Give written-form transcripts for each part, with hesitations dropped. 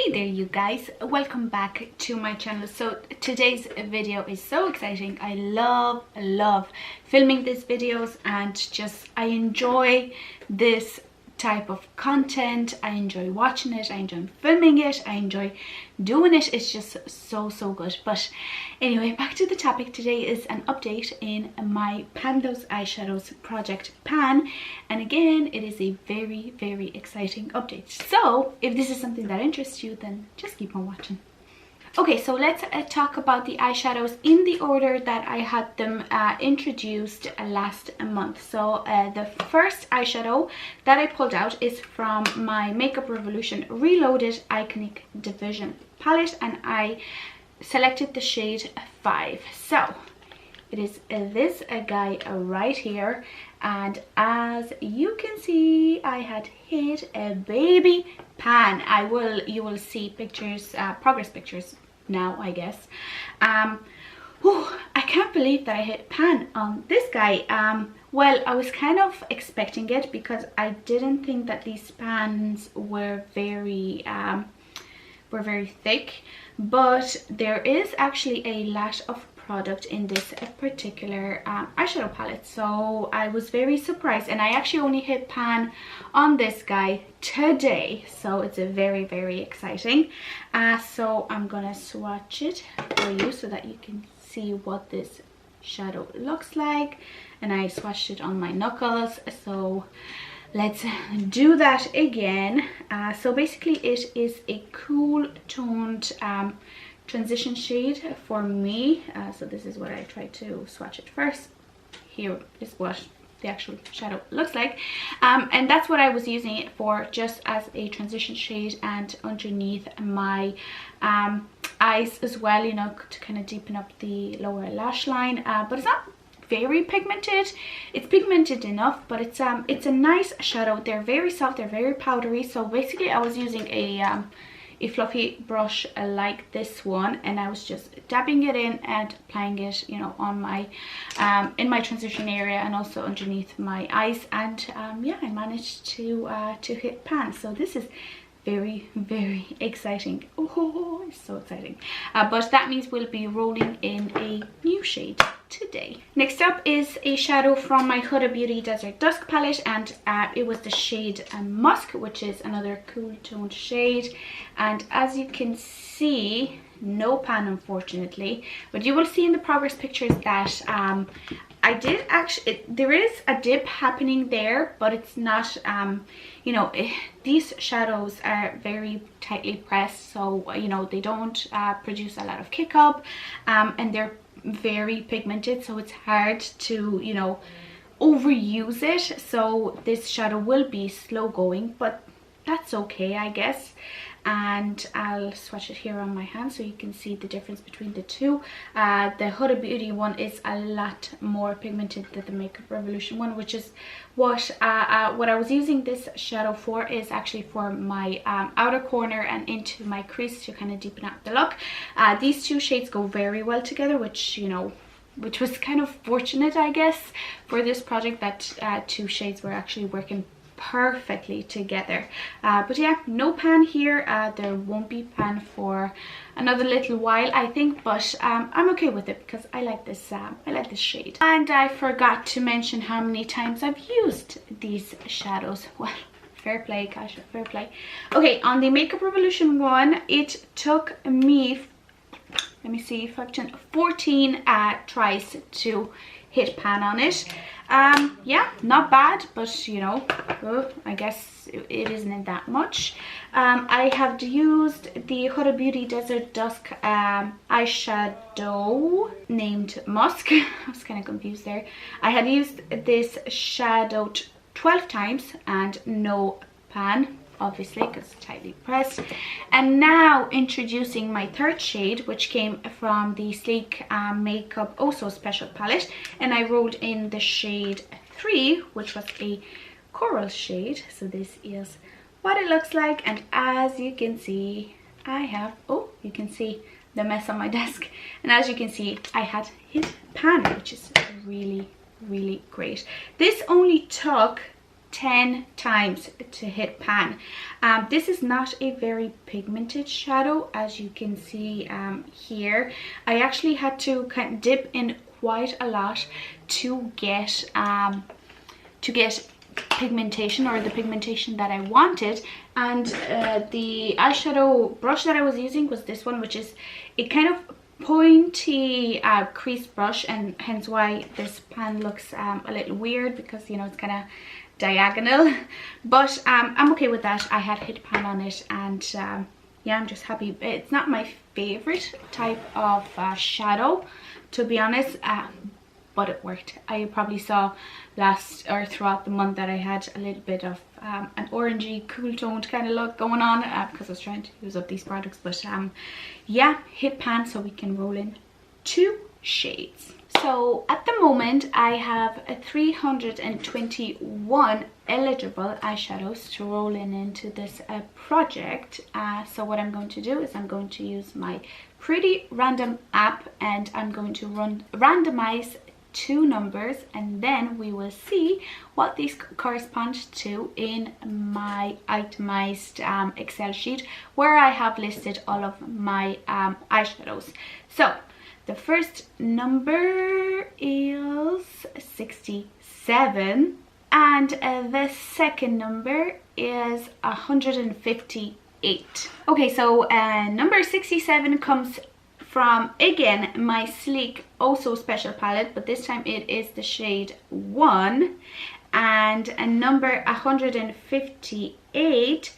Hey there you guys, welcome back to my channel. So today's video is so exciting. I love filming these videos, and just I enjoy this type of content. I enjoy watching it, I enjoy filming it, I enjoy doing it. It's just so good. But anyway, back to the topic. Today is an update in my Pandos eyeshadows project pan, and again it is a very exciting update. So if this is something that interests you, then just keep on watching. Okay, so let's talk about the eyeshadows in the order that I had them introduced last month. So the first eyeshadow that I pulled out is from my Makeup Revolution Reloaded Iconic Division palette, and I selected the shade 5. So it is this guy right here, and as you can see, I had hit a baby pan. You will see pictures, progress pictures now, I guess. I can't believe that I hit pan on this guy. Well, I was kind of expecting it because I didn't think that these pans were very thick, but there is actually a lot of product in this particular eyeshadow palette, so I was very surprised, and I actually only hit pan on this guy today, so it's a very exciting. So I'm gonna swatch it for you so that you can see what this shadow looks like, and I swatched it on my knuckles, so let's do that again. So basically it is a cool toned transition shade for me. So this is what I tried to swatch it first. Here is what the actual shadow looks like, and that's what I was using it for, just as a transition shade and underneath my eyes as well, you know, to kind of deepen up the lower lash line. But it's not very pigmented. It's pigmented enough, but it's a nice shadow. They're very soft, they're very powdery. So basically I was using a fluffy brush like this one, and I was just dabbing it in and applying it, you know, on my in my transition area and also underneath my eyes, and yeah, I managed to hit pan. So this is very exciting. Oh, it's so exciting. But that means we'll be rolling in a new shade today. Next up is a shadow from my Huda Beauty Desert Dusk palette, and it was the shade Musk, which is another cool toned shade. And as you can see, no pan unfortunately, but you will see in the progress pictures that I did actually, there is a dip happening there, but it's not, you know, these shadows are very tightly pressed, so you know, they don't produce a lot of kick up, and they're very pigmented, so it's hard to, you know, overuse it. So this shadow will be slow going, but that's okay, I guess. And I'll swatch it here on my hand so you can see the difference between the two. The Huda Beauty one is a lot more pigmented than the Makeup Revolution one, which is what I was using this shadow for, is actually for my outer corner and into my crease to kind of deepen out the look. These two shades go very well together, which, you know, which was kind of fortunate, I guess, for this project, that two shades were actually working perfectly together. But yeah, no pan here. There won't be pan for another little while, I think, but I'm okay with it because I like this shade. And I forgot to mention how many times I've used these shadows. Well, fair play, Kasha, fair play. Okay, on the Makeup Revolution one, it took me, let me see, 14 tries to hit pan on it. Yeah, not bad, but you know, I guess it isn't that much. I have used the Huda Beauty Desert Dusk eyeshadow named Musk. I was kind of confused there. I had used this shadow 12 times and no pan, obviously, because it's tightly pressed. And now introducing my third shade, which came from the Sleek Makeup Oh So Special palette, and I rolled in the shade 3, which was a coral shade. So this is what it looks like, and as you can see, I have, oh, you can see the mess on my desk, and as you can see, I had hit pan, which is really great. This only took 10 times to hit pan. This is not a very pigmented shadow, as you can see here. I actually had to kind of dip in quite a lot to get pigmentation, or the pigmentation that I wanted. And the eyeshadow brush that I was using was this one, which is a kind of pointy crease brush, and hence why this pan looks a little weird, because you know it's kind of diagonal. But I'm okay with that. I had hit pan on it, and yeah, I'm just happy. It's not my favorite type of shadow, to be honest, but it worked. I probably saw throughout the month that I had a little bit of an orangey, cool toned kind of look going on, because I was trying to use up these products. But yeah, hit pan so we can roll in 2 shades. So at the moment I have 321 eligible eyeshadows to roll into this project. So what I'm going to do is I'm going to use my Pretty Random app, and I'm going to randomize 2 numbers, and then we will see what these correspond to in my itemized Excel sheet, where I have listed all of my eyeshadows. So the first number is 67, and the second number is 158. Okay, so number 67 comes from, again, my sleek Oh So Special palette, but this time it is the shade 1. And number 158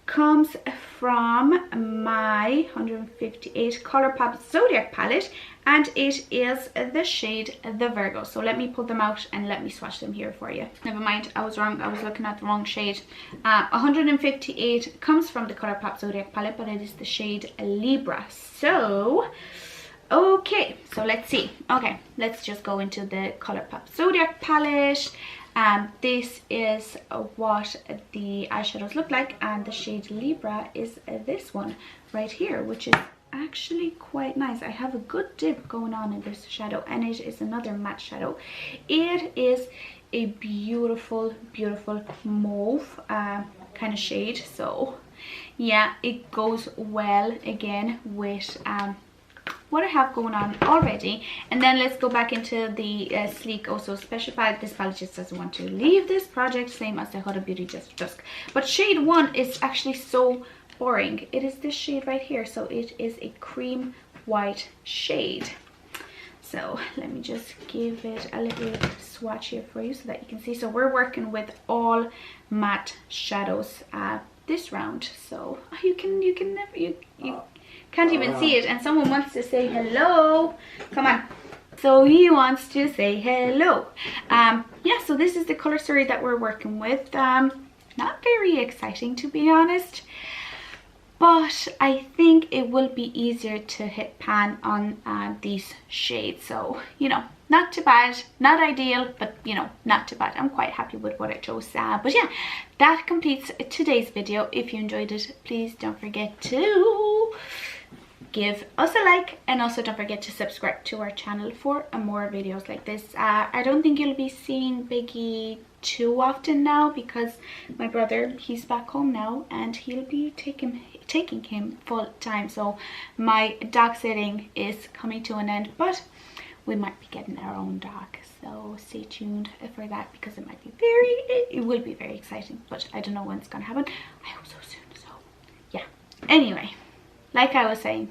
comes from my 158 Colourpop Zodiac palette, and it is the shade the Virgo. So let me pull them out and let me swatch them here for you. Never mind, I was wrong. I was looking at the wrong shade. 158 comes from the Colourpop Zodiac palette, but it is the shade Libra. So okay, so let's see. Okay, let's just go into the Colourpop Zodiac palette. This is what the eyeshadows look like, and the shade Libra is this one right here, which is actually quite nice. I have a good dip going on in this shadow, and it is another matte shadow. It is a beautiful, beautiful mauve kind of shade. So yeah, it goes well again with what I have going on already. And then let's go back into the sleek Oh So Special palette. This palette just doesn't want to leave this project, same as the Huda Beauty Dusk. But shade 1 is actually so boring. It is this shade right here, so it is a cream white shade. So let me just give it a little swatch here for you so that you can see. So we're working with all matte shadows this round, so you can't even see it, and someone wants to say hello. Come on. So he wants to say hello. Yeah, so this is the color story that we're working with. Not very exciting, to be honest, but I think it will be easier to hit pan on these shades. So, you know, not too bad, not ideal, but you know, not too bad. I'm quite happy with what I chose. But yeah, that completes today's video. If you enjoyed it, please don't forget to give us a like, and also don't forget to subscribe to our channel for more videos like this. I don't think you'll be seeing Biggie too often now, because my brother, he's back home now, and he'll be taking him full time. So my dog sitting is coming to an end, but we might be getting our own dog, so stay tuned for that, because it might be it will be very exciting, but I don't know when it's gonna happen. I hope so soon. So yeah, anyway, like I was saying,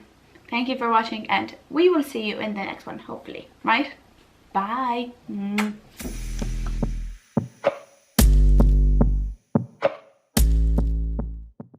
thank you for watching, and we will see you in the next one, hopefully, right? Bye.